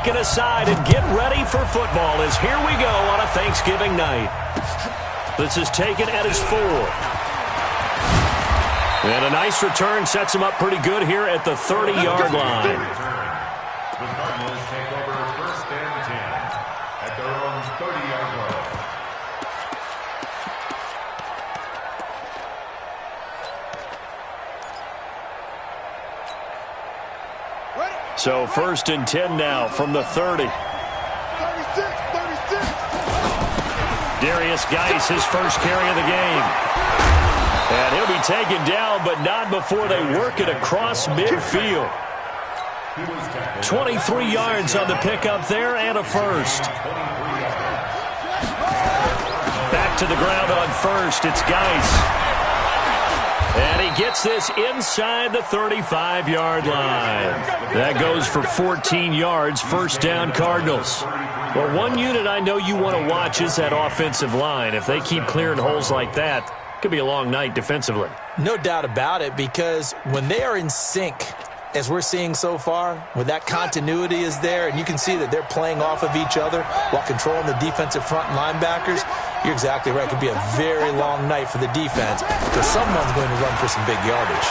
it aside and get ready for football as here we go on a Thanksgiving night. This is taken at his 4. And a nice return sets him up pretty good here at the 30-yard line. The Cardinals take over 1st and 10 at their own 30-yard line. So 1st and 10 now from the 30. 36. Darius Geis, his first carry of the game. And he'll be taken down, but not before they work it across midfield. 23 yards on the pickup there and a first. Back to the ground on first. It's Geis. And he gets this inside the 35-yard line. That goes for 14 yards, first down Cardinals. Well, one unit I know you want to watch is that offensive line. If they keep clearing holes like that, it could be a long night defensively. No doubt about it, because when they are in sync, as we're seeing so far, when that continuity is there, and you can see that they're playing off of each other while controlling the defensive front linebackers, you're exactly right. It could be a very long night for the defense because someone's going to run for some big yardage.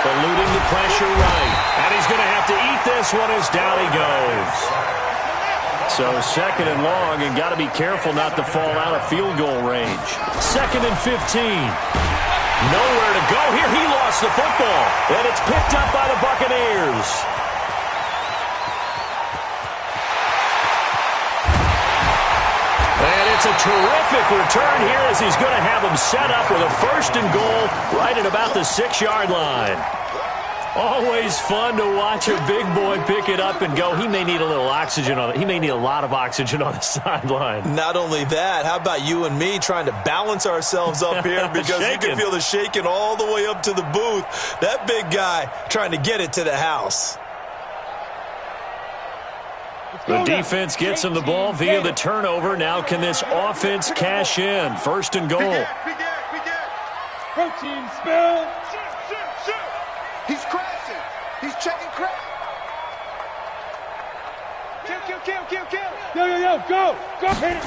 Eluding the pressure right. And he's going to have to eat this one as down he goes. So 2nd and long, and got to be careful not to fall out of field goal range. 2nd and 15. Nowhere to go here. He lost the football. And it's picked up by the Buccaneers. And it's a terrific return here as he's going to have them set up with a 1st and goal right at about the 6-yard line. Always fun to watch a big boy pick it up and go. He may need a little oxygen on it. He may need a lot of oxygen on the sideline. Not only that, how about you and me trying to balance ourselves up here because you can feel the shaking all the way up to the booth. That big guy trying to get it to the house. The defense gets him the ball via the turnover. Now can this offense cash in? 1st and goal. Protein spill. He's crashing. He's checking crack. Kill. Yo, go. Hit it.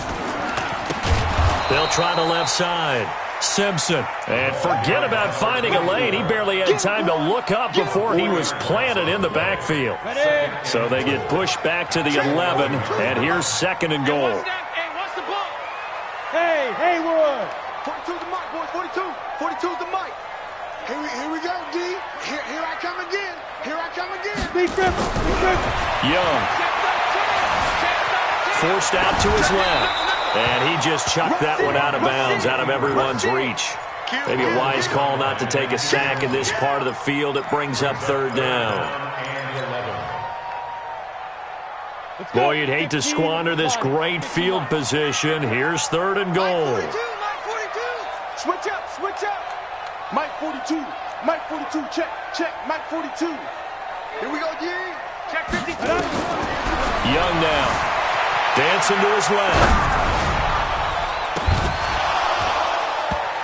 They'll try the left side. Simpson. And forget about finding a lane. He barely had time to look up before he was planted in the backfield. So they get pushed back to the 11. And here's 2nd and goal. Hey, Haywood. 42's the mic, boys. 42's the mic. Here we go, D. Here I come again. Big Griffin. Young. Forced out to his left. And he just chucked that one out of bounds, out of everyone's reach. Maybe a wise call not to take a sack in this part of the field. It brings up 3rd down. Boy, you'd hate to squander this great field position. Here's 3rd and goal. Mike 42. Switch up. Mike 42. Mike 42. Check. Mike 42. Here we go, D. Check 52. Young now. Dancing to his left.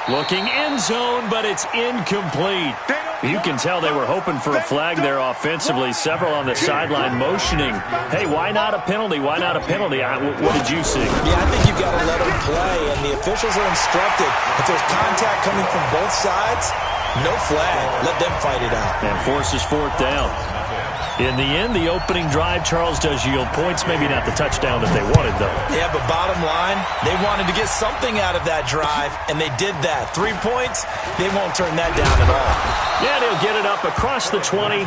Looking end zone, but it's incomplete. You can tell they were hoping for a flag there offensively. Several on the sideline motioning. Hey, why not a penalty? What did you see? Yeah, I think you've got to let them play, and the officials are instructed. If there's contact coming from both sides, no flag. Let them fight it out. And forces 4th down. In the end, the opening drive, Charles, does yield points. Maybe not the touchdown that they wanted, though. Yeah, but bottom line, they wanted to get something out of that drive, and they did that. 3 points, they won't turn that down at all. Yeah, they'll get it up across the 20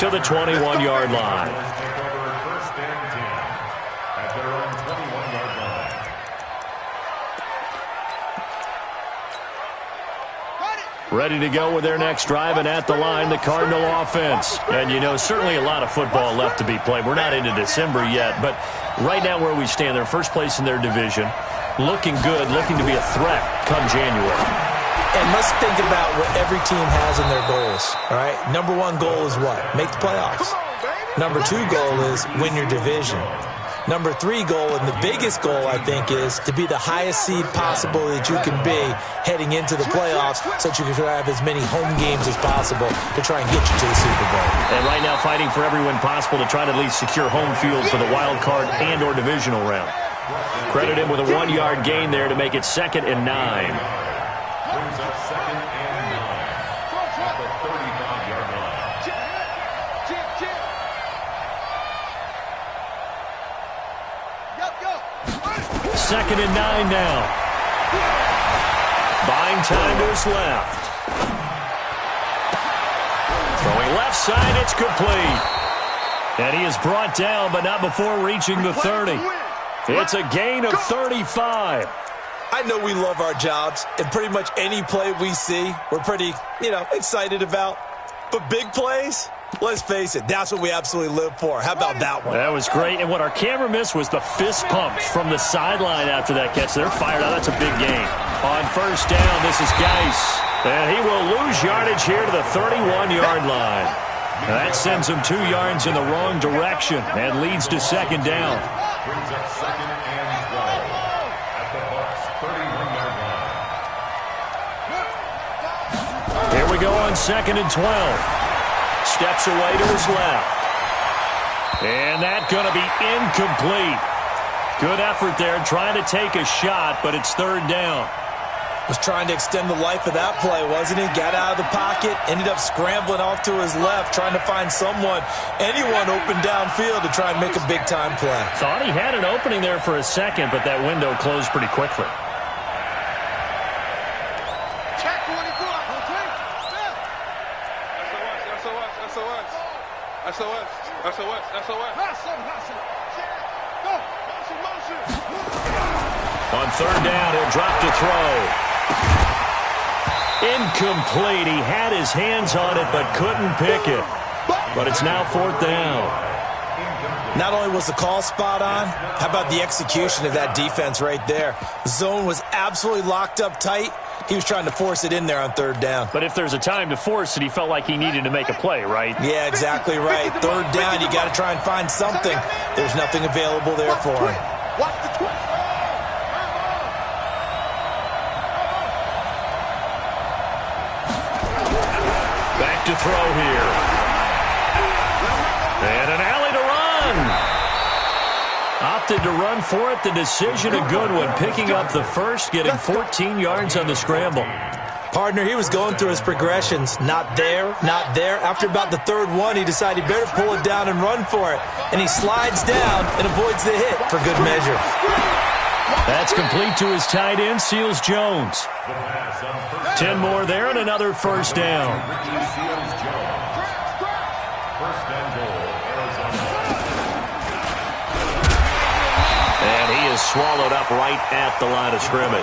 to the 21-yard line. Ready to go with their next drive, and at the line, the Cardinal offense. And, you know, certainly a lot of football left to be played. We're not into December yet, but right now where we stand, they're first place in their division, looking good, looking to be a threat come January. And let's think about what every team has in their goals, all right? Number 1 goal is what? Make the playoffs. Number 2 goal is win your division. Number 3 goal, and the biggest goal, I think, is to be the highest seed possible that you can be heading into the playoffs so that you can try to have as many home games as possible to try and get you to the Super Bowl. And right now fighting for every win possible to try to at least secure home field for the wild card and or divisional round. Credit him with a 1-yard gain there to make it 2nd and 9. Brings up 2nd and 9 at the 35-yard line. 2nd and 9 now. Buying time to his left. Throwing left side, it's complete. And he is brought down, but not before reaching the 30. It's a gain of 35. I know we love our jobs, and pretty much any play we see, we're pretty, excited about. But big plays, let's face it, that's what we absolutely live for. How about that one? That was great, and what our camera missed was the fist pumps from the sideline after that catch. They're fired out. That's a big gain. On 1st down, this is Geis, and he will lose yardage here to the 31-yard line. That sends him 2 yards in the wrong direction and leads to 2nd down. Brings up 2nd and 12 at the Bucs' 31-yard line. Here we go on 2nd and 12. Steps away to his left. And that's going to be incomplete. Good effort there trying to take a shot, but it's 3rd down. Was trying to extend the life of that play, wasn't he? Got out of the pocket, ended up scrambling off to his left, trying to find anyone open downfield to try and make a big-time play. Thought he had an opening there for a second, but that window closed pretty quickly. On 3rd down, he'll drop to throw. Incomplete. He had his hands on it, but couldn't pick it. But it's now 4th down. Not only was the call spot on, how about the execution of that defense right there? Zone was absolutely locked up tight. He was trying to force it in there on 3rd down. But if there's a time to force it, he felt like he needed to make a play, right? Yeah, exactly right. 3rd down, you got to try and find something. There's nothing available there for him. Back to throw here. And an alley to run. Opted to run for it. The decision a good one. Picking up the first, getting 14 yards on the scramble. Partner, he was going through his progressions. Not there, not there. After about the 3rd one, he decided he better pull it down and run for it. And he slides down and avoids the hit for good measure. That's complete to his tight end, Seals Jones. 10 more there and another 1st down. And he is swallowed up right at the line of scrimmage.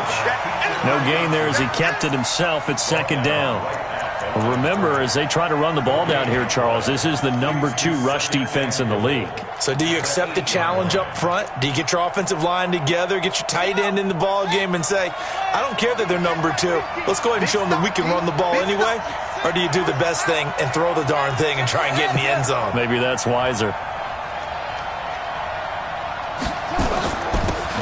No gain there as he kept it himself at 2nd down. Remember, as they try to run the ball down here, Charles, this is the number 2 rush defense in the league. So do you accept the challenge up front? Do you get your offensive line together, get your tight end in the ball game and say, I don't care that they're number 2. Let's go ahead and show them that we can run the ball anyway? Or do you do the best thing and throw the darn thing and try and get in the end zone? Maybe that's wiser.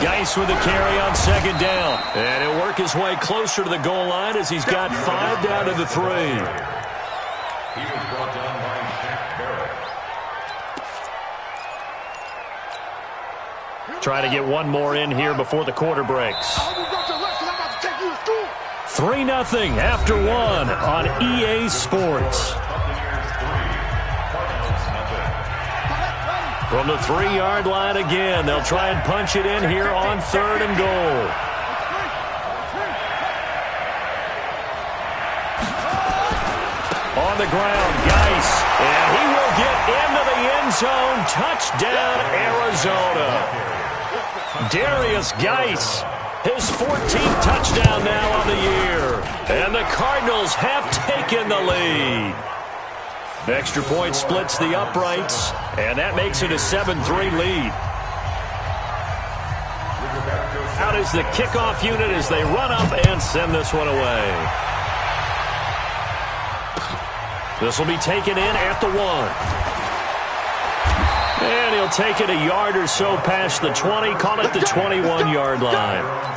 Geis with a carry on 2nd down. And he'll work his way closer to the goal line as he's got 5 down to the 3. He was brought down by Shaq Barrett. Trying to get one more in here before the quarter breaks. 3-0 after 1 on EA Sports. From the 3-yard line again, they'll try and punch it in here on 3rd and goal. On the ground, Geis, and he will get into the end zone. Touchdown, Arizona. Darius Geis, his 14th touchdown now on the year. And the Cardinals have taken the lead. Extra point splits the uprights, and that makes it a 7-3 lead. Out is the kickoff unit as they run up and send this one away. This will be taken in at the 1. And he'll take it a yard or so past the 20, call it the 21-yard line.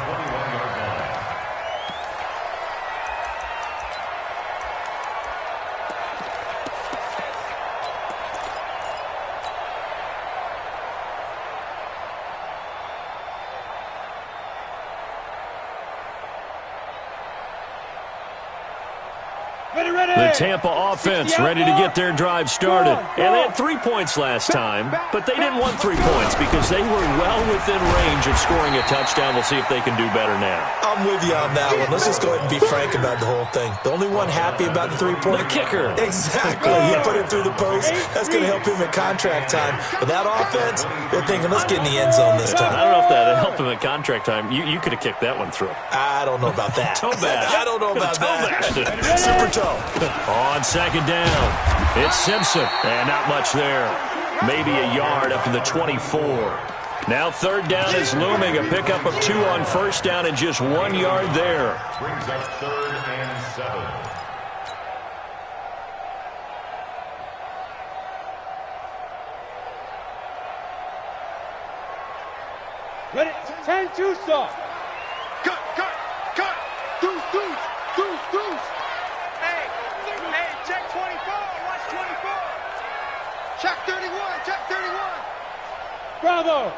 The Tampa offense ready to get their drive started. And they had 3 points last time, but they didn't want 3 points because they were well within range of scoring a touchdown. We'll see if they can do better now. I'm with you on that one. Let's just go ahead and be frank about the whole thing. The only one happy about the 3-point? The kicker. Exactly. He put it through the post. That's going to help him at contract time. But that offense, they're thinking, let's get in the end zone this time. I don't know if that helped him at contract time. You could have kicked that one through. I don't know about that. Toe bash. I don't know about that. Super toe. On second down, it's Simpson. And not much there. Maybe a yard up to the 24. Now third down is looming. A pickup of 2 on first down and just 1 yard there. Brings up 3rd and 7. Ready? 10-2 stop. Cut. Deuce. Hey, check 24. Watch 24. Check 31. Bravo.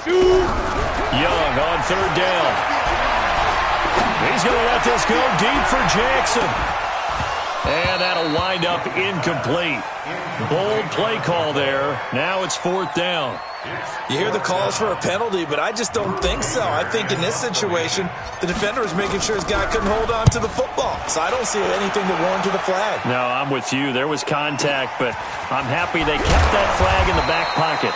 Young on third down. He's going to let this go deep for Jackson. And that'll wind up incomplete. Bold play call there. Now it's 4th down. You hear the calls for a penalty, but I just don't think so. I think in this situation, the defender was making sure his guy couldn't hold on to the football. So I don't see anything to warrant to the flag. No, I'm with you. There was contact, but I'm happy they kept that flag in the back pocket.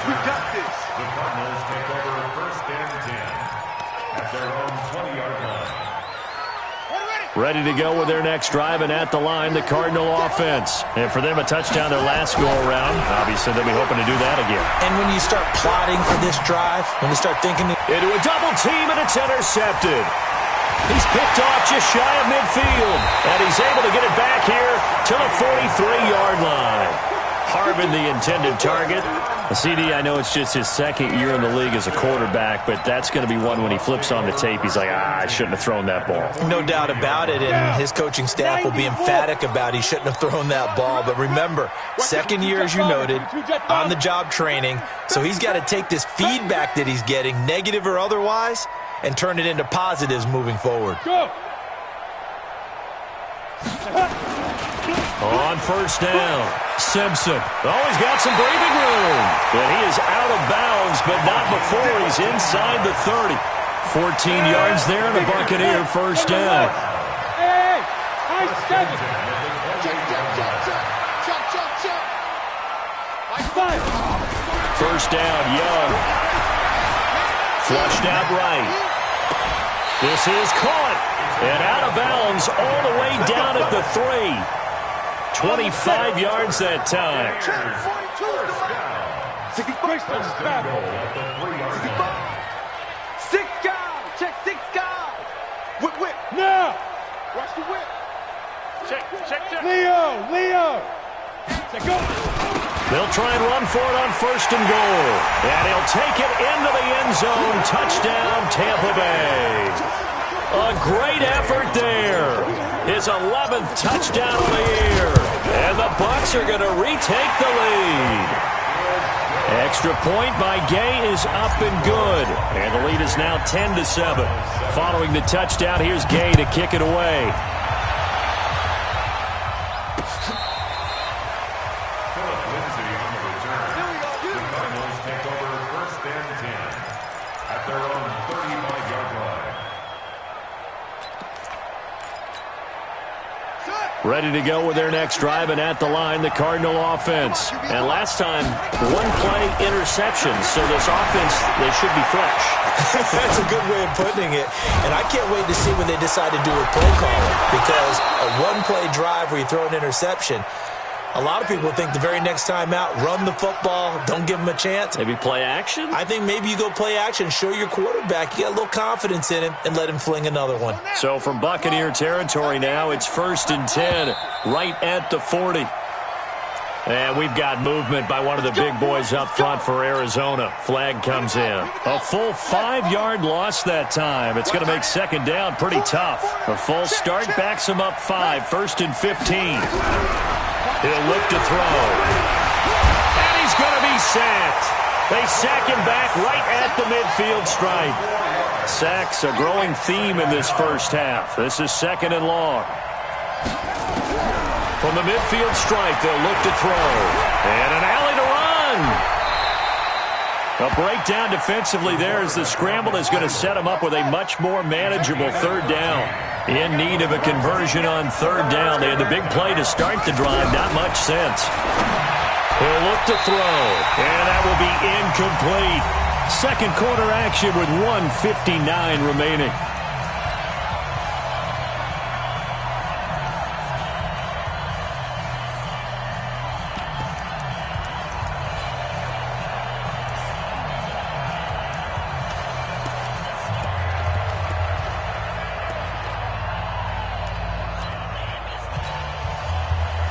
We got this. The Cardinals take over 1st and 10 at their own 20-yard line. Ready to go with their next drive, and at the line, the Cardinal offense. And for them, a touchdown their last go-around. Obviously, they'll be hoping to do that again. And when you start plotting for this drive, when you start thinking... Into a double team, and it's intercepted. He's picked off just shy of midfield, and he's able to get it back here to the 43-yard line. Harvin, the intended target. CD, I know it's just his 2nd year in the league as a quarterback, but that's going to be one when he flips on the tape, he's like, I shouldn't have thrown that ball. No doubt about it, and his coaching staff will be emphatic about he shouldn't have thrown that ball. But remember, 2nd year, as you noted, on-the-job training, so he's got to take this feedback that he's getting, negative or otherwise, and turn it into positives moving forward. Go. On first down, Simpson. Oh, he's got some breathing room. But he is out of bounds, but not before he's inside the 30. 14 yards there, and a Buccaneer first down. Hey, high 7. Check. High 5. First down, Young. Flushed out right. This is caught. And out of bounds all the way down at the 3. 25 yards that time. Check 42. 6 guys. Check 6 guys. Whip. Now. Watch the whip. Check. Leo. Check go. They'll try and run for it on 1st and goal. And he'll take it into the end zone. Touchdown, Tampa Bay. A great effort there. His 11th touchdown of the year. And the Bucs are going to retake the lead. Extra point by Gay is up and good. And the lead is now 10-7. Following the touchdown, here's Gay to kick it away. Ready to go with their next drive, and at the line, the Cardinal offense. And last time, 1-play interception, so this offense, they should be fresh. That's a good way of putting it. And I can't wait to see when they decide to do a play caller, because a 1-play drive where you throw an interception, A lot of people think the very next time out, run the football, don't give him a chance. Maybe play action? I think maybe you go play action, show your quarterback you got a little confidence in him, and let him fling another one. So from Buccaneer territory now, it's 1st and 10, right at the 40. And we've got movement by one of the big boys up front for Arizona. Flag comes in. A full 5-yard loss that time. It's going to make second down pretty tough. A full start backs him up 5, 1st and 15. He'll look to throw. And he's going to be sacked. They sack him back right at the midfield stripe. Sacks a growing theme in this first half. This is 2nd and long. From the midfield stripe, they'll look to throw. And an alley to run. A breakdown defensively there as the scramble is going to set him up with a much more manageable 3rd down. In need of a conversion on 3rd down. They had the big play to start the drive. Not much sense. He'll look to throw. And that will be incomplete. Second quarter action with 1:59 remaining.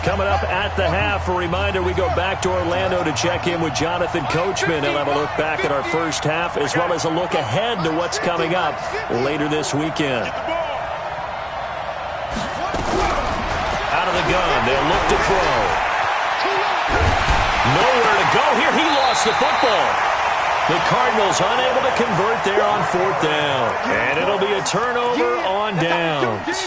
Coming up at the half, a reminder, we go back to Orlando to check in with Jonathan Coachman. He'll have a look back at our first half as well as a look ahead to what's coming up later this weekend. Out of the gun, they'll look to throw. Nowhere to go here. He lost the football. The Cardinals unable to convert there on 4th down. And it'll be a turnover on downs.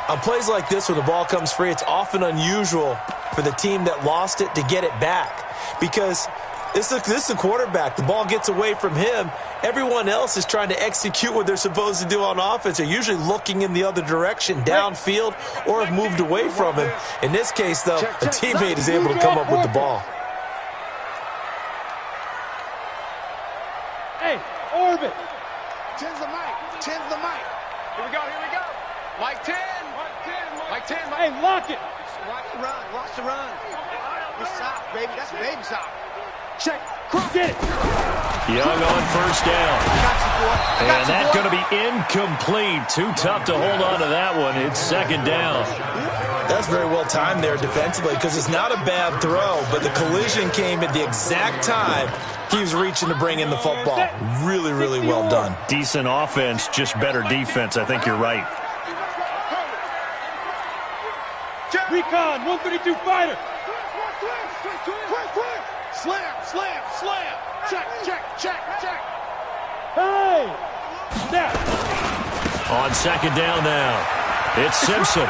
On plays like this where the ball comes free, it's often unusual for the team that lost it to get it back because this is the quarterback. The ball gets away from him. Everyone else is trying to execute what they're supposed to do on offense. They're usually looking in the other direction, downfield, or have moved away from him. In this case, though, a teammate is able to come up with the ball. Hey, orbit. 10's the mic. 10's the mic. Here we go. Here we go. Mike 10. Mike 10. Hey, lock it. Watch the run. Watch the run. We're soft, baby. That's baby soft. Check. Get it. Young on 1st down. And that's going to be incomplete. Too tough to hold on to that one. It's 2nd down. That's very well timed there defensively because it's not a bad throw, but the collision came at the exact time he was reaching to bring in the football. Really, really well done. Decent offense, just better defense. I think you're right. Recon, 132 fighter. Slam, slam, slam. Check, check, check, check. Hey! Snap. On 2nd down now, it's Simpson.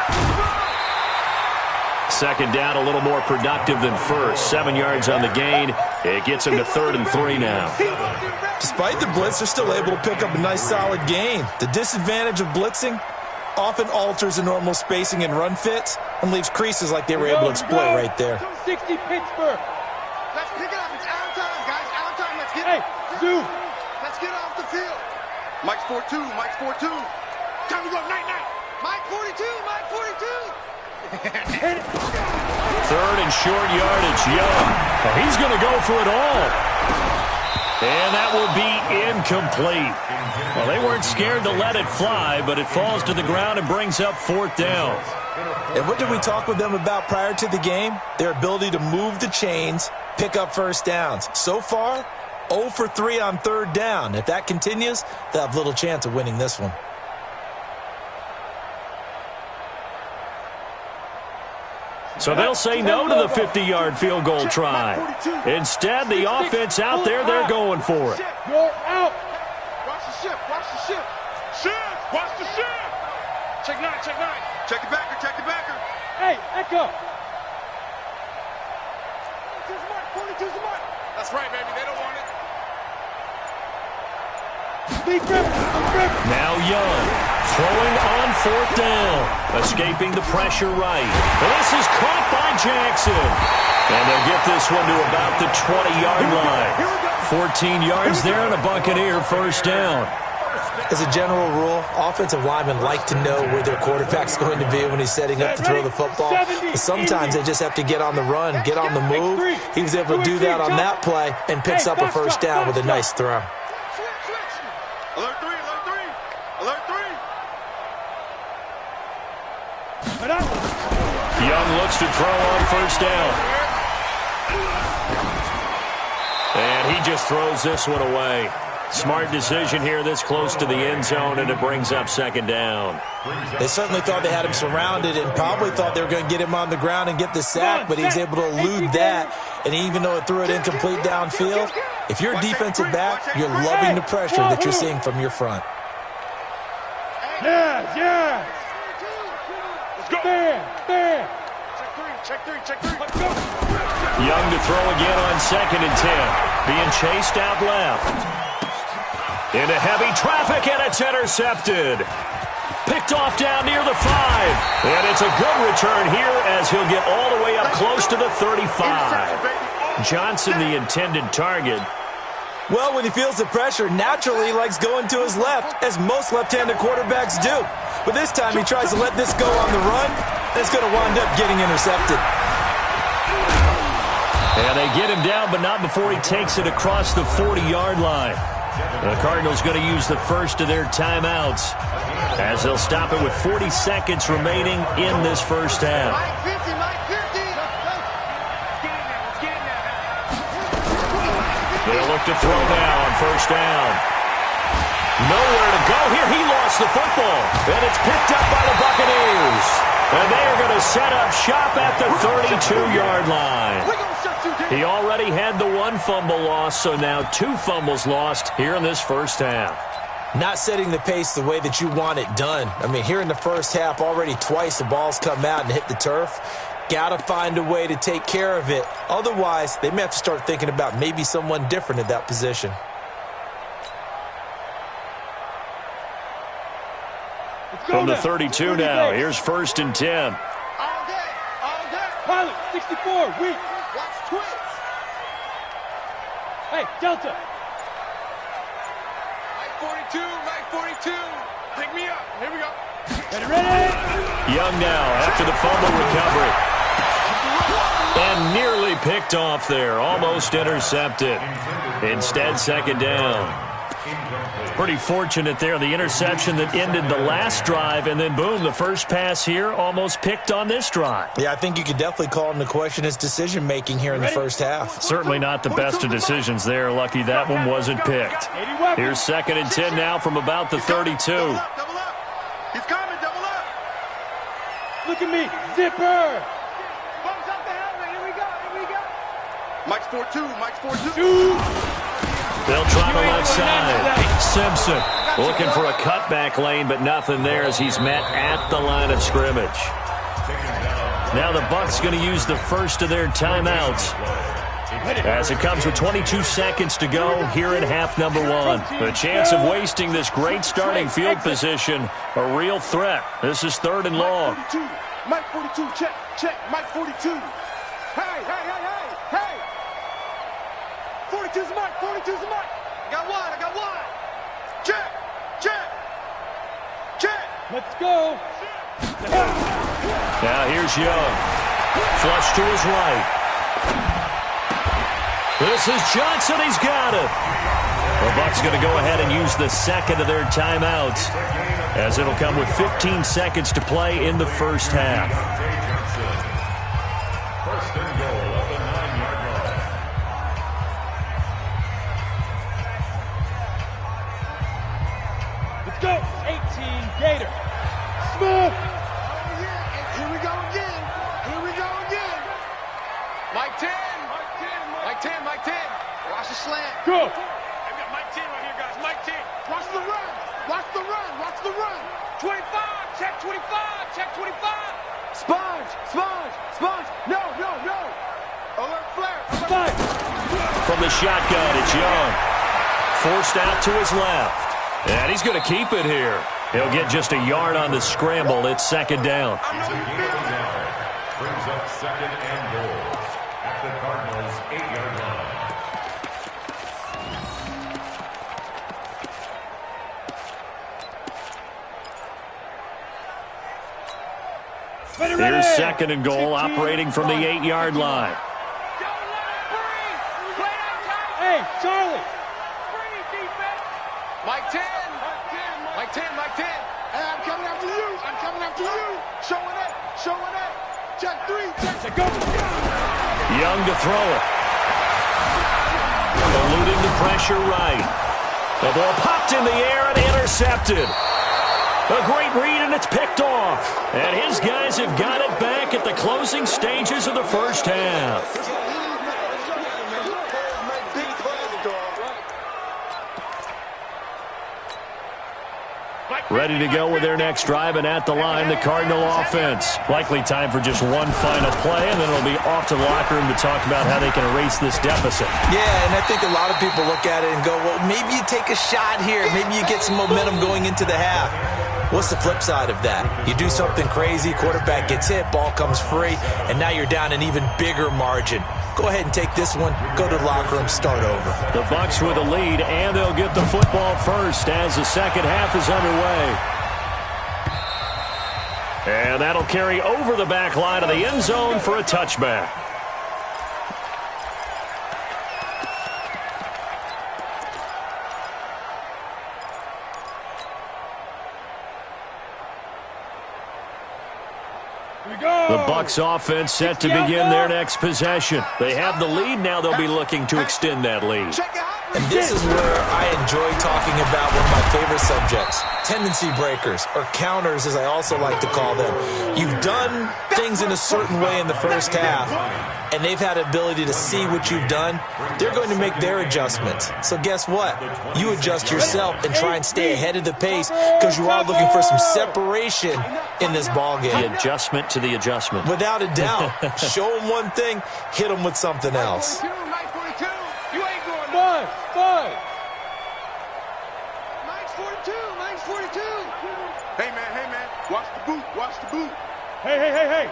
2nd down, a little more productive than first. 7 yards on the gain. It gets him to 3rd and 3 now. Despite the blitz, they're still able to pick up a nice solid gain. The disadvantage of blitzing often alters the normal spacing and run fits and leaves creases like they were able to exploit right there. 60 Pittsburgh. Let's pick it up. It's out of time, guys. Out of time. Let's get it. Hey, zoom. Let's get off the field. Mike's 4-2. Mike's 4-2. Time to go. Night, night. Mike 42. Mike 42. 3rd and short yardage. Young. Oh, he's going to go for it all. And that will be incomplete. Well, they weren't scared to let it fly, but it falls to the ground and brings up 4th down. And what did we talk with them about prior to the game? Their ability to move the chains, pick up 1st downs. So far, 0 for 3 on 3rd down. If that continues, they'll have little chance of winning this one. So they'll say no to the 50-yard field goal try. Instead, the offense out there, they're going for it. You're out. Watch the shift. Watch the shift. Shift. Watch the shift. Check 9. Check 9. Check the backer. Check the backer. Hey, Echo. 42's the mark. That's right, baby. They don't want it. Big grip. Now Young, throwing on 4th down, escaping the pressure right. This is caught by Jackson. And they'll get this one to about the 20-yard line. 14 yards there and a Buccaneer 1st down. As a general rule, offensive linemen like to know where their quarterback's going to be when he's setting up to throw the football. But sometimes they just have to get on the run, get on the move. He was able to do that on that play and picks up a first down with a nice throw. Alert 3, alert 3, alert 3. Young looks to throw on first down. And he just throws this one away. Smart decision here this close to the end zone, and it brings up second down. They certainly thought they had him surrounded and probably thought they were going to get him on the ground and get the sack, but he was able to elude that. And even though it threw it incomplete downfield, if you're a defensive back, you're loving the pressure that you're seeing from your front. Yeah. Let's go. There. Check three. Let's go. Young to throw again on 2nd and 10. Being chased out left. Into heavy traffic, and it's intercepted. Picked off down near the 5. And it's a good return here as he'll get all the way up close to the 35. Johnson, the intended target. Well, when he feels the pressure, naturally he likes going to his left, as most left-handed quarterbacks do. But this time he tries to let this go on the run, and it's going to wind up getting intercepted. And they get him down, but not before he takes it across the 40-yard line. The Cardinals going to use the first of their timeouts as they'll stop it with 40 seconds remaining in this first half. Mike 50. They'll look to throw now on first down. Nowhere to go here. He lost the football, and it's picked up by the Buccaneers. And they are going to set up shop at the 32-yard line. He already had the 1 fumble loss, so now 2 fumbles lost here in this first half. Not setting the pace the way that you want it done. I mean, here in the first half, already twice the ball's come out and hit the turf. Got to find a way to take care of it. Otherwise, they may have to start thinking about maybe someone different at that position. From the 32 now, here's 1st and 10. All day. Pilot, 64, weak. Watch twins. Hey, Delta. Mike 42. Pick me up. Here we go. Ready? Young now after the fumble recovery. And nearly picked off there. Almost intercepted. Instead, second down. Pretty fortunate there. The interception that ended the last drive, and then, boom, the first pass here almost picked on this drive. Yeah, I think you could definitely call into question his decision-making here in the first half. Certainly not the best of decisions there. Lucky that one wasn't picked. Here's 2nd and 10 now from about the 32. Double up. He's coming, double up. Look at me, zipper. Bumps up the helmet. Here we go. Mike's 4-2. They'll try the left side. Simpson looking for a cutback lane, but nothing there as he's met at the line of scrimmage. Now the Bucs going to use the first of their timeouts as it comes with 22 seconds to go here in half number 1. The chance of wasting this great starting field position, a real threat. This is 3rd and long. Mike 42, check. Mike 42. Hey. 42's Mike. I got one. Check. Let's go. Now here's Young. Flush to his right. This is Johnson. He's got it. The Bucs going to go ahead and use the second of their timeouts as it'll come with 15 seconds to play in the first half. First and goal at the 9-yard line. Let's go. 18 Gator. Smooth. Here we go again. Mike 10. Watch the slant. Go. I've got Mike 10 right here, guys. Mike 10. Watch the run. 25. Check 25. Sponge. No. Alert flare. From the shotgun, it's Young. Forced out to his left. And he's going to keep it here. He'll get just a yard on the scramble. It's second down. Brings up 2nd and goal at the Cardinals' 8-yard line. Here's second and goal, operating from the 8-yard line. Hey, Charlie. Mike 10. Mike 10. Hey, I'm coming after you. Showing up. Check 3. Check. Go. Young to throw it. Eluding the pressure right. The ball popped in the air and intercepted. A great read, and it's picked off. And his guys have got it back at the closing stages of the first half. Ready to go with their next drive, and at the line, the Cardinal offense. Likely time for just one final play, and then it'll be off to the locker room to talk about how they can erase this deficit. Yeah, and I think a lot of people look at it and go, well, maybe you take a shot here. Maybe you get some momentum going into the half. What's the flip side of that? You do something crazy, quarterback gets hit, ball comes free, and now you're down an even bigger margin. Go ahead and take this one, go to the locker room, start over. The Bucs with a lead, and they'll get the football first as the second half is underway. And that'll carry over the back line of the end zone for a touchback. The Bucs offense set to begin their next possession. They have the lead. Now they'll be looking to extend that lead. And this is where I enjoy talking about one of my favorite subjects, tendency breakers, or counters as I also like to call them. You've done things in a certain way in the first half, and they've had the ability to see what you've done. They're going to make their adjustments. So guess what? You adjust yourself and try and stay ahead of the pace because you are looking for some separation in this ball game. The adjustment to the adjustment. Without a doubt. Show them one thing, hit them with something else. Nice 42. Hey, man. Watch the boot. Hey.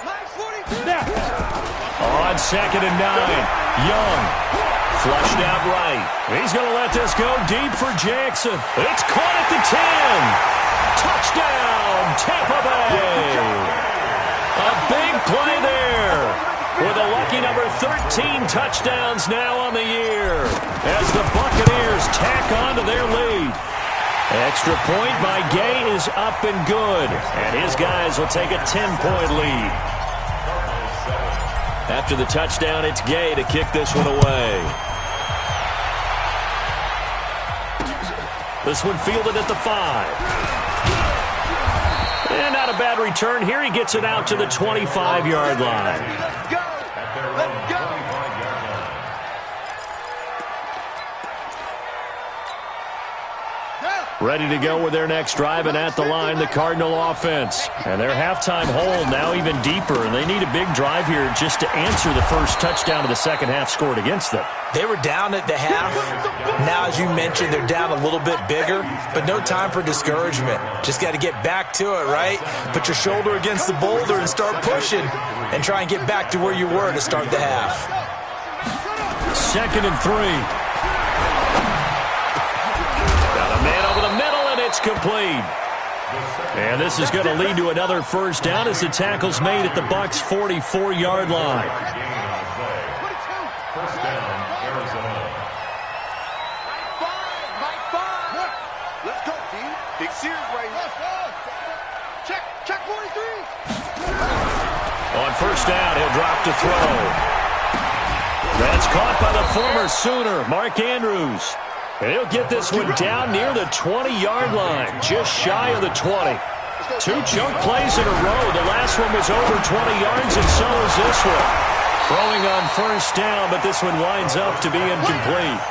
Nice 42. On 2nd and 9, Young flushed out right. He's going to let this go deep for Jackson. It's caught at the 10. Touchdown, Tampa Bay. A big play there with a lucky number 13 touchdowns now on the year as the Buccaneers tack on to their lead. Extra point by Gay is up and good, and his guys will take a 10-point lead. After the touchdown, it's Gay to kick this one away. This one fielded at the 5. And not a bad return here. He gets it out to the 25-yard line. Let's go. Ready to go with their next drive, and at the line, the Cardinal offense. And their halftime hole now even deeper, and they need a big drive here just to answer the first touchdown of the second half scored against them. They were down at the half. Now, as you mentioned, they're down a little bit bigger, but no time for discouragement. Just got to get back to it, right? Put your shoulder against the boulder and start pushing and try and get back to where you were to start the half. 2nd and 3. It's complete. And this is going to lead to another first down as the tackle's made at the Bucs' 44-yard line. First down, Arizona. Mike 5. Let's go, D. Big series right here. Check 43. On first down, he'll drop to throw. That's caught by the former Sooner, Mark Andrews. And he'll get this one down near the 20-yard line, just shy of the 20. 2 chunk plays in a row. The last one was over 20 yards, and so is this one. Throwing on first down, but this one winds up to be incomplete.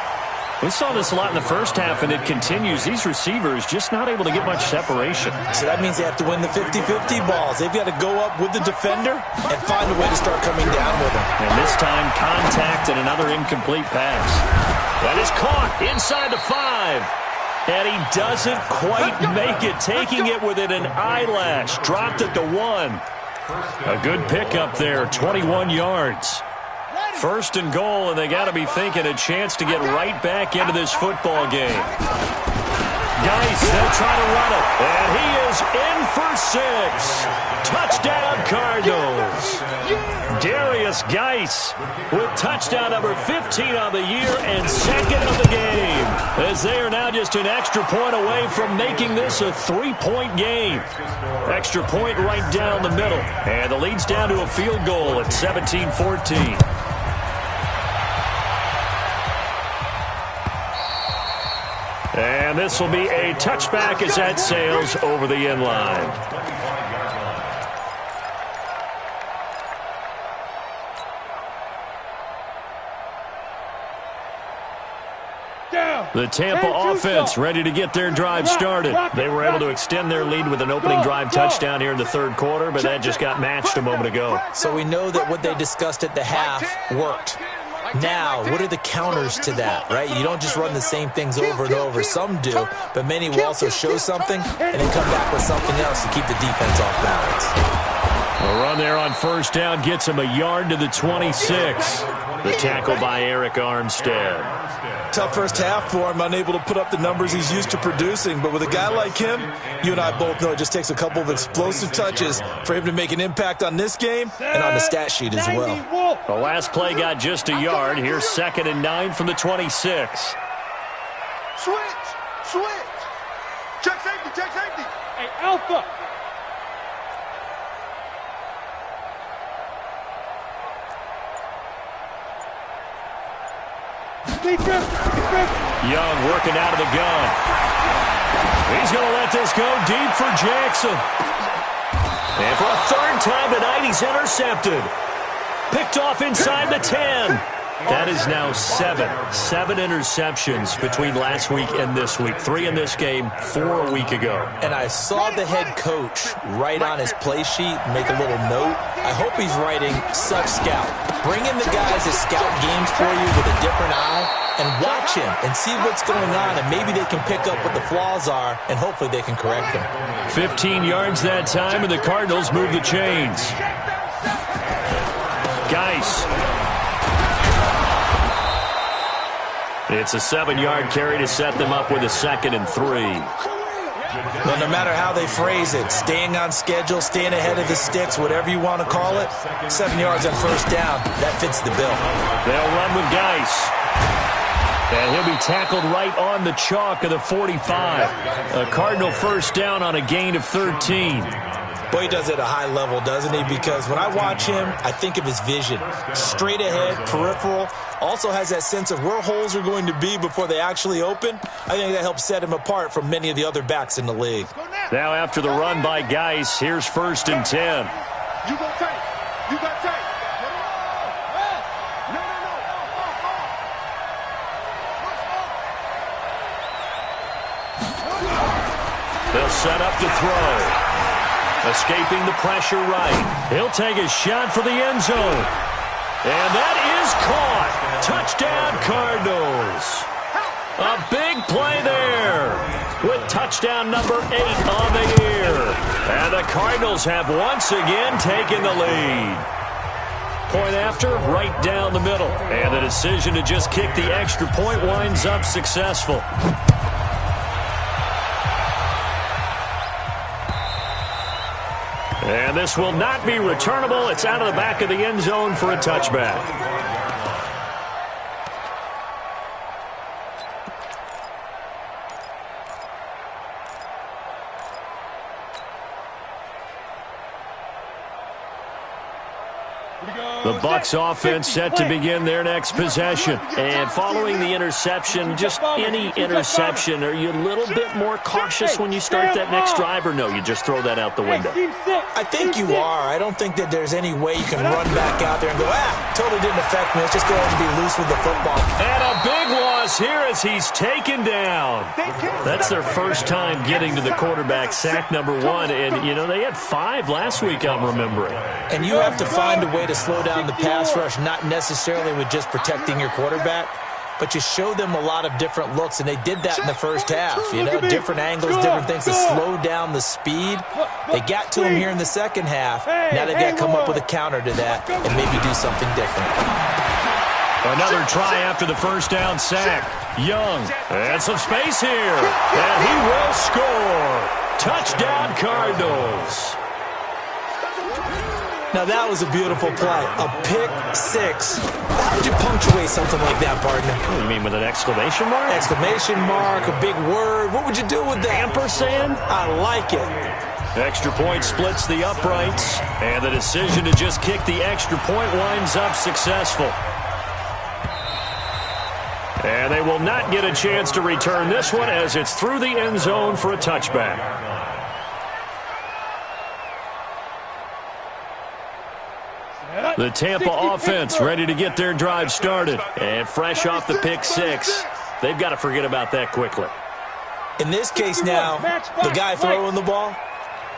We saw this a lot in the first half, and it continues. These receivers just not able to get much separation. So that means they have to win the 50-50 balls. They've got to go up with the defender and find a way to start coming down with them. And this time, contact and another incomplete pass. That is caught inside the 5. And he doesn't quite make it, taking it within an eyelash. Dropped at the 1. A good pickup there, 21 yards. 1st and goal, and they got to be thinking a chance to get right back into this football game. Geis, they'll try to run it. And he is in for 6. Touchdown, Cardinals. Darius Geis with touchdown number 15 on the year and second of the game, as they are now just an extra point away from making this a 3-point game. Extra point right down the middle. And the lead's down to a field goal at 17-14. And this will be a touchback as that sails over the end line. The Tampa offense ready to get their drive started. They were able to extend their lead with an opening drive touchdown here in the third quarter, but that just got matched a moment ago. So we know that what they discussed at the half worked. Now, what are the counters to that, right? You don't just run the same things over and over. Some do, but many will also show something and then come back with something else to keep the defense off balance. A run there on first down gets him a yard to the 26. The tackle by Eric Armstead. Tough first half for him, unable to put up the numbers he's used to producing. But with a guy like him, you and I both know it just takes a couple of explosive touches for him to make an impact on this game and on the stat sheet as well. The last play got just a yard. Here's 2nd and 9 from the 26. Switch. Check safety. Hey, Alpha. Young working out of the gun. He's going to let this go deep for Jackson. And for a third time tonight, he's intercepted. Picked off inside the 10. That is now 7 interceptions between last week and this week. 3 in this game, 4 a week ago. And I saw the head coach write on his play sheet, make a little note. I hope he's writing such scout. Bring in the guys that scout games for you with a different eye and watch him and see what's going on, and maybe they can pick up what the flaws are, and hopefully they can correct them. 15 yards that time, and the Cardinals move the chains. Geis. It's a 7-yard carry to set them up with a 2nd and 3. Well, no matter how they phrase it, staying on schedule, staying ahead of the sticks, whatever you want to call it, 7 yards on first down, that fits the bill. They'll run with Geis. And he'll be tackled right on the chalk of the 45. A Cardinal first down on a gain of 13. Boy, he does it at a high level, doesn't he? Because when I watch him, I think of his vision. Straight ahead, peripheral. Also has that sense of where holes are going to be before they actually open. I think that helps set him apart from many of the other backs in the league. Now after the run by Geis, here's 1st and 10. You got tape. They'll set up to throw. Escaping the pressure right. He'll take a shot for the end zone. And that is caught. Touchdown, Cardinals. A big play there with touchdown number 8 on the year. And the Cardinals have once again taken the lead. Point after, right down the middle. And the decision to just kick the extra point winds up successful. And this will not be returnable. It's out of the back of the end zone for a touchback. The Bucs offense set to begin their next possession. And following the interception, just any interception, are you a little bit more cautious when you start that next drive, or no, you just throw that out the window? I think you are. I don't think that there's any way you can run back out there and go, totally didn't affect me. Let's just go ahead and be loose with the football. And a big loss here as he's taken down. That's their first time getting to the quarterback, sack number 1. And, you know, they had 5 last week, I'm remembering. And you have to find a way to slow down the pass rush, not necessarily with just protecting your quarterback, but you show them a lot of different looks, and they did that in the first half. You know, different angles, different things to slow down the speed. They got to him here in the second half. Now they've got to come up with a counter to that and maybe do something different. Another try after the first down sack. Young, and some space here. And he will score. Touchdown, Cardinals. Now, that was a beautiful play. A pick six. How would you punctuate something like that, partner? You mean with an exclamation mark? Exclamation mark, a big word. What would you do with that? Ampersand? I like it. Extra point splits the uprights, and the decision to just kick the extra point winds up successful. And they will not get a chance to return this one as it's through the end zone for a touchback. The Tampa offense ready to get their drive started. And fresh off the pick six, they've got to forget about that quickly. In this case now, the guy throwing the ball,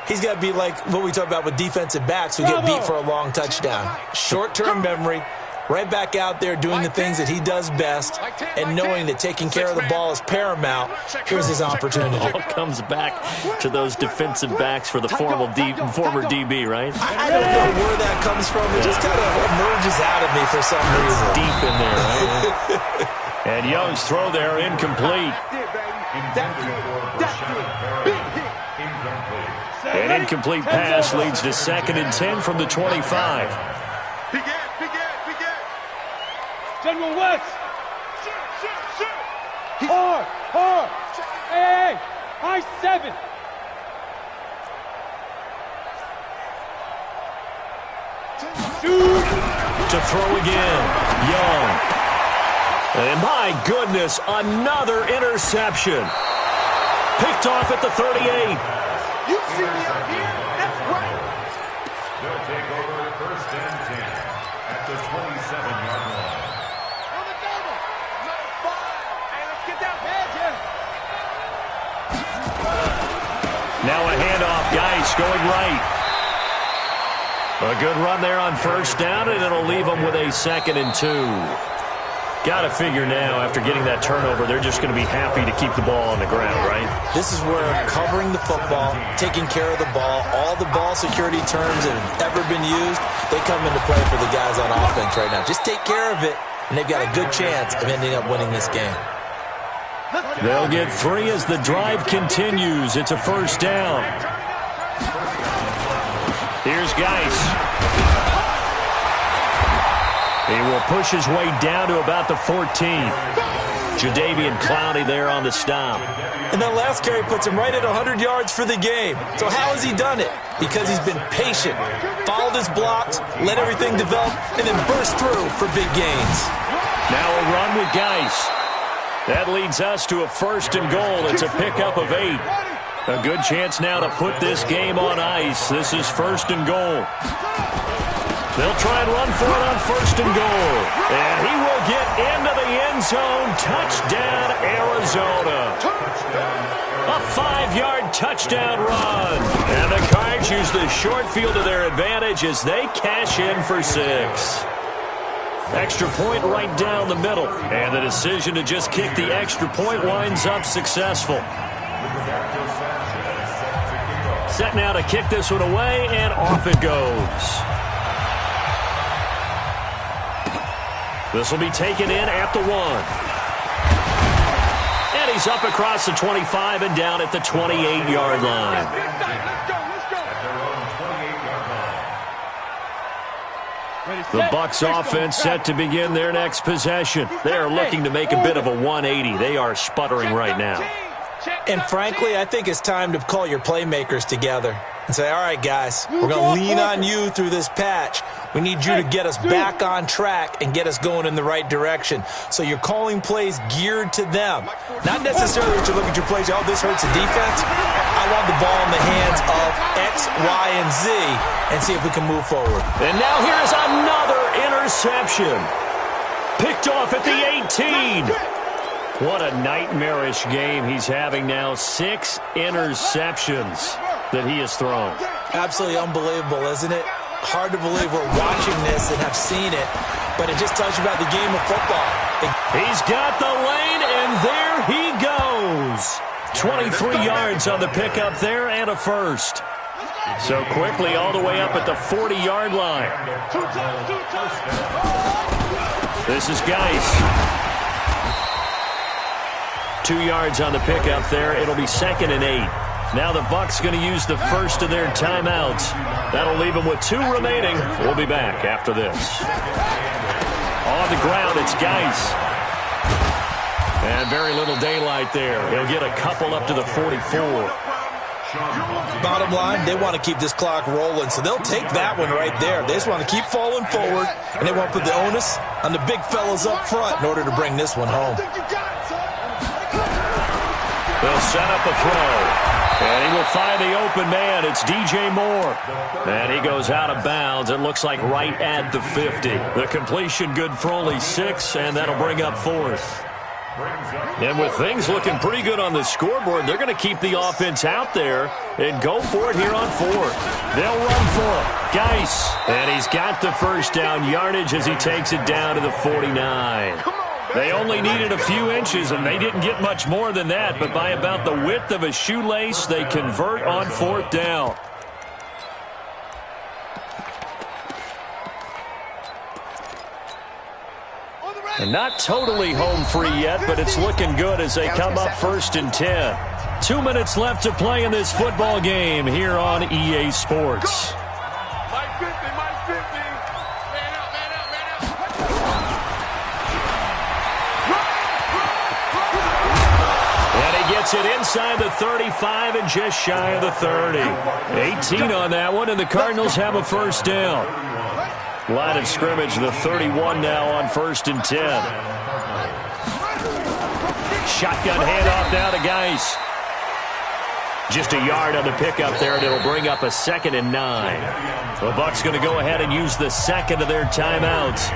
he's got to be like what we talk about with defensive backs who get beat for a long touchdown. Short-term memory, right back out there doing the things that he does best, and knowing that taking care of the ball is paramount. Here's his opportunity. It all comes back to those defensive backs for the former DB, right? I don't know where that comes from. It just kind of emerges out of me for some reason. Deep in there, right? And Young's throw there incomplete. An incomplete pass leads to 2nd and 10 from the 25. General West. Hard. Hey. High 7. To throw again. Young. And my goodness, another interception. Picked off at the 38. You see me up here? That's right. They'll take over 1st and 10 at the 27-yard line. On the double. Number 5. Hey, let's get that badge here. Now a handoff. Geis going right. A good run there on 1st down, and it'll leave them with a 2nd and 2. Got to figure now, after getting that turnover, they're just going to be happy to keep the ball on the ground, right? This is where covering the football, taking care of the ball, all the ball security terms that have ever been used, they come into play for the guys on offense right now. Just take care of it, and they've got a good chance of ending up winning this game. They'll get 3 as the drive continues. It's a 1st down. Here's Geis. He will push his way down to about the 14. Jadeveon Clowney there on the stop. And that last carry puts him right at 100 yards for the game. So how has he done it? Because he's been patient, followed his blocks, let everything develop, and then burst through for big gains. Now a run with Geis. That leads us to a 1st and goal. It's a pickup of 8. A good chance now to put this game on ice. This is 1st and goal. They'll try and run for it on 1st and goal. And he will get into the end zone. Touchdown, Arizona. A 5-yard touchdown run. And the Cards use the short field to their advantage as they cash in for 6. Extra point right down the middle. And the decision to just kick the extra point winds up successful. Set now to kick this one away, and off it goes. This will be taken in at the 1. And he's up across the 25 and down at the 28-yard line. The Bucs offense set to begin their next possession. They are looking to make a bit of a 180. They are sputtering right now. And frankly, I think it's time to call your playmakers together and say, all right, guys, we're going to lean on you through this patch. We need you to get us back on track and get us going in the right direction. So you're calling plays geared to them. Not necessarily that you look at your plays, oh, this hurts the defense. I want the ball in the hands of X, Y, and Z and see if we can move forward. And now here's another interception. Picked off at the 18. What a nightmarish game he's having now. 6 interceptions that he has thrown. Absolutely unbelievable, isn't it? Hard to believe we're watching this and have seen it, but it just tells you about the game of football. He's got the lane, and there he goes. 23 yards on the pickup there and a 1st. So quickly all the way up at the 40-yard line. This is Geis. 2 yards on the pickup there. It'll be 2nd and 8. Now the Bucs going to use the first of their timeouts. That'll leave them with 2 remaining. We'll be back after this. On the ground, it's Geis. And very little daylight there. He'll get a couple up to the 44. Bottom line, they want to keep this clock rolling, so they'll take that one right there. They just want to keep falling forward, and they want to put the onus on the big fellas up front in order to bring this one home. They'll set up a throw, and he will find the open man. It's DJ Moore. And he goes out of bounds. It looks like right at the 50. The completion good for only 6, and that'll bring up 4th. And with things looking pretty good on the scoreboard, they're going to keep the offense out there and go for it here on 4th. They'll run for it. Geis. And he's got the first down yardage as he takes it down to the 49. They only needed a few inches, and they didn't get much more than that. But by about the width of a shoelace, they convert on 4th down. And not totally home free yet, but it's looking good as they come up 1st and 10. 2 minutes left to play in this football game here on EA Sports. Mike 50, Mike 50. Man up, man up, man up. And he gets it inside the 35 and just shy of the 30. 18 on that one, and the Cardinals have a first down. Line of scrimmage, the 31 now on 1st and 10. Shotgun handoff now to Geis. Just a yard on the pickup there, and it'll bring up a 2nd and 9. The Bucs going to go ahead and use the second of their timeouts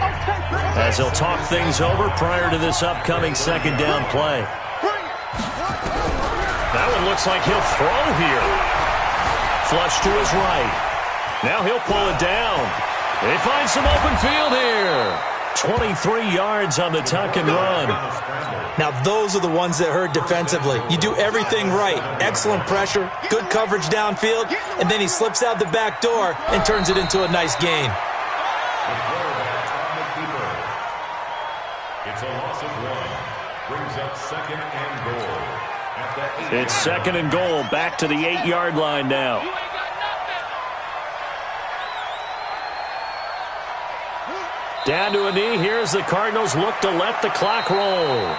as they'll talk things over prior to this upcoming 2nd down play. That one looks like he'll throw here. Flush to his right. Now he'll pull it down. They find some open field here. 23 yards on the tuck and run. Now, those are the ones that hurt defensively. You do everything right. Excellent pressure, good coverage downfield, and then he slips out the back door and turns it into a nice gain. It's a loss of 1. Brings up 2nd and goal. It's 2nd and goal. Back to the 8-yard line now. Down to a knee. Here's the Cardinals look to let the clock roll.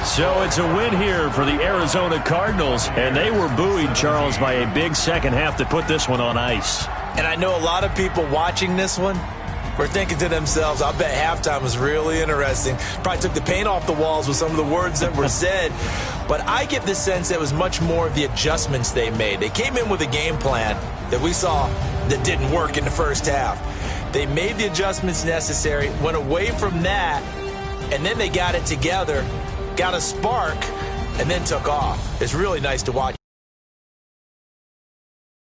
So it's a win here for the Arizona Cardinals, and they were buoyed, Charles, by a big second half to put this one on ice. And I know a lot of people watching this one were thinking to themselves, I bet halftime was really interesting. Probably took the paint off the walls with some of the words that were said. But I get the sense that it was much more of the adjustments they made. They came in with a game plan that we saw that didn't work in the first half. They made the adjustments necessary, went away from that, and then they got it together, got a spark, and then took off. It's really nice to watch.